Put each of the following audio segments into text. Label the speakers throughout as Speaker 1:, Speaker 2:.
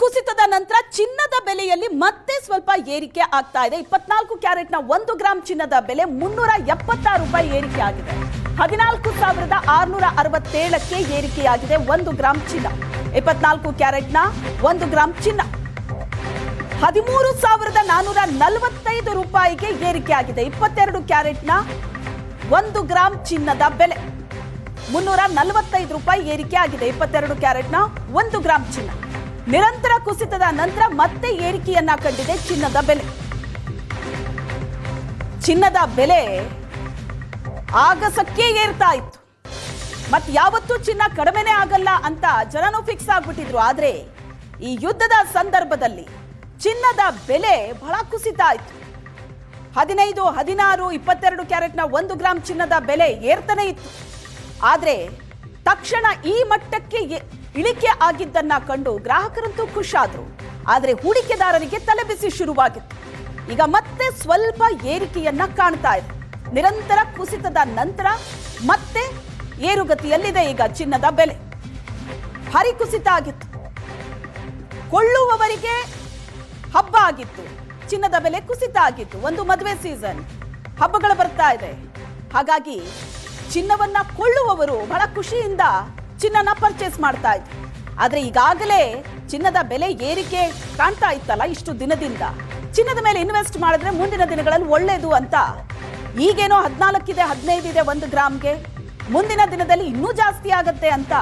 Speaker 1: ಕುಸಿತದ ನಂತರ ಚಿನ್ನದ ಬೆಲೆಯಲ್ಲಿ ಮತ್ತೆ ಸ್ವಲ್ಪ ಏರಿಕೆ ಆಗ್ತಾ ಇದೆ. 24 ಕ್ಯಾರೆಟ್ನ 1 ಗ್ರಾಂ ಚಿನ್ನದ ಬೆಲೆ 376 ರೂಪಾಯಿ ಏರಿಕೆ ಆಗಿದೆ. 14,667ಕ್ಕೆ ಏರಿಕೆಯಾಗಿದೆ 1 ಗ್ರಾಂ ಚಿನ್ನ. 24 ಕ್ಯಾರೆಟ್ನ 1 ಗ್ರಾಂ ಚಿನ್ನ 13,445 ರೂಪಾಯಿಗೆ ಏರಿಕೆ ಆಗಿದೆ. 22 ಕ್ಯಾರೆಟ್ನ 1 ಗ್ರಾಂ ಚಿನ್ನದ ಬೆಲೆ 345 ರೂಪಾಯಿ ಏರಿಕೆ ಆಗಿದೆ. 22 ಕ್ಯಾರೆಟ್ನ 1 ಗ್ರಾಂ ಚಿನ್ನ ನಿರಂತರ ಕುಸಿತದ ನಂತರ ಮತ್ತೆ ಏರಿಕೆಯನ್ನ ಕಂಡಿದೆ ಚಿನ್ನದ ಬೆಲೆ. ಚಿನ್ನದ ಬೆಲೆ ಆಗಸಕ್ಕೆ ಏರ್ತಾ ಇತ್ತು. ಮತ್ತೆ ಯಾವತ್ತೂ ಚಿನ್ನ ಕಡಿಮೆನೇ ಆಗಲ್ಲ ಅಂತ ಜನನು ಫಿಕ್ಸ್ ಆಗ್ಬಿಟ್ಟಿದ್ರು. ಆದ್ರೆ ಈ ಯುದ್ಧದ ಸಂದರ್ಭದಲ್ಲಿ ಚಿನ್ನದ ಬೆಲೆ ಬಹಳ ಕುಸಿತ ಆಯ್ತು. 15, 16, 22 ಕ್ಯಾರೆಟ್ನ 1 ಗ್ರಾಂ ಚಿನ್ನದ ಬೆಲೆ ಏರ್ತಾನೆ ಇತ್ತು. ಆದ್ರೆ ತಕ್ಷಣ ಈ ಮಟ್ಟಕ್ಕೆ ಇಳಿಕೆ ಆಗಿದ್ದನ್ನ ಕಂಡು ಗ್ರಾಹಕರಂತೂ ಖುಷಾದ್ರು. ಆದ್ರೆ ಹೂಡಿಕೆದಾರರಿಗೆ ತಲೆಬಿಸಿ ಶುರುವಾಗಿತ್ತು. ಈಗ ಮತ್ತೆ ಸ್ವಲ್ಪ ಏರಿಕೆಯನ್ನ ಕಾಣ್ತಾ ಇದೆ. ನಿರಂತರ ಕುಸಿತದ ನಂತರ ಮತ್ತೆ ಏರುಗತಿಯಲ್ಲಿದೆ ಈಗ ಚಿನ್ನದ ಬೆಲೆ. ಭಾರಿ ಕುಸಿತ ಆಗಿತ್ತು. ಕೊಳ್ಳುವವರಿಗೆ ಹಬ್ಬ ಆಗಿತ್ತು. ಚಿನ್ನದ ಬೆಲೆ ಕುಸಿತ ಆಗಿತ್ತು. ಒಂದು ಮದುವೆ ಸೀಸನ್, ಹಬ್ಬಗಳು ಬರ್ತಾ ಇದೆ. ಹಾಗಾಗಿ ಚಿನ್ನವನ್ನ ಕೊಳ್ಳುವವರು ಬಹಳ ಖುಷಿಯಿಂದ ಚಿನ್ನನ ಪರ್ಚೇಸ್ ಮಾಡ್ತಾ ಇದ್ರು. ಆದ್ರೆ ಈಗಾಗಲೇ ಚಿನ್ನದ ಬೆಲೆ ಏರಿಕೆ ಕಾಣ್ತಾ ಇತ್ತಲ್ಲ ಇಷ್ಟು ದಿನದಿಂದ, ಚಿನ್ನದ ಮೇಲೆ ಇನ್ವೆಸ್ಟ್ ಮಾಡಿದ್ರೆ ಮುಂದಿನ ದಿನಗಳಲ್ಲಿ ಒಳ್ಳೇದು ಅಂತ ಈಗೇನೋ 14 ಇದೆ, 15 ಇದೆ 1 ಗ್ರಾಮ್ಗೆ, ಮುಂದಿನ ದಿನದಲ್ಲಿ ಇನ್ನೂ ಜಾಸ್ತಿ ಆಗತ್ತೆ ಅಂತ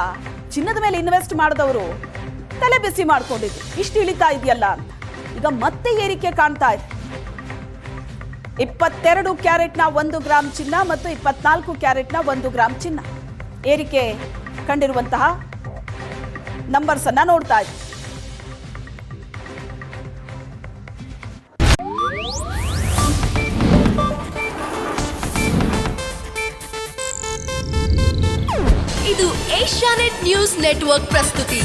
Speaker 1: ಚಿನ್ನದ ಮೇಲೆ ಇನ್ವೆಸ್ಟ್ ಮಾಡಿದವರು ತಲೆ ಬಿಸಿ ಮಾಡ್ಕೊಂಡಿದ್ರು. ಇಷ್ಟು ಇಳಿತಾ ಇದೆಯಲ್ಲ ಅಂತ. ಈಗ ಮತ್ತೆ ಏರಿಕೆ ಕಾಣ್ತಾ ಇದೆ. 22 ಕ್ಯಾರೆಟ್ನ 1 ಗ್ರಾಂ ಚಿನ್ನ ಮತ್ತು 24 ಕ್ಯಾರೆಟ್ನ 1 ಗ್ರಾಂ ಚಿನ್ನ ಏರಿಕೆ ಕಂಡಿರುವಂತಹ ನಂಬರ್ಸ್ ಅನ್ನ ನೋಡ್ತಾ ಇದ್ದೀವಿ.
Speaker 2: ಇದು ಏಷ್ಯಾನೆಟ್ ನ್ಯೂಸ್ ನೆಟ್ವರ್ಕ್ ಪ್ರಸ್ತುತಿ.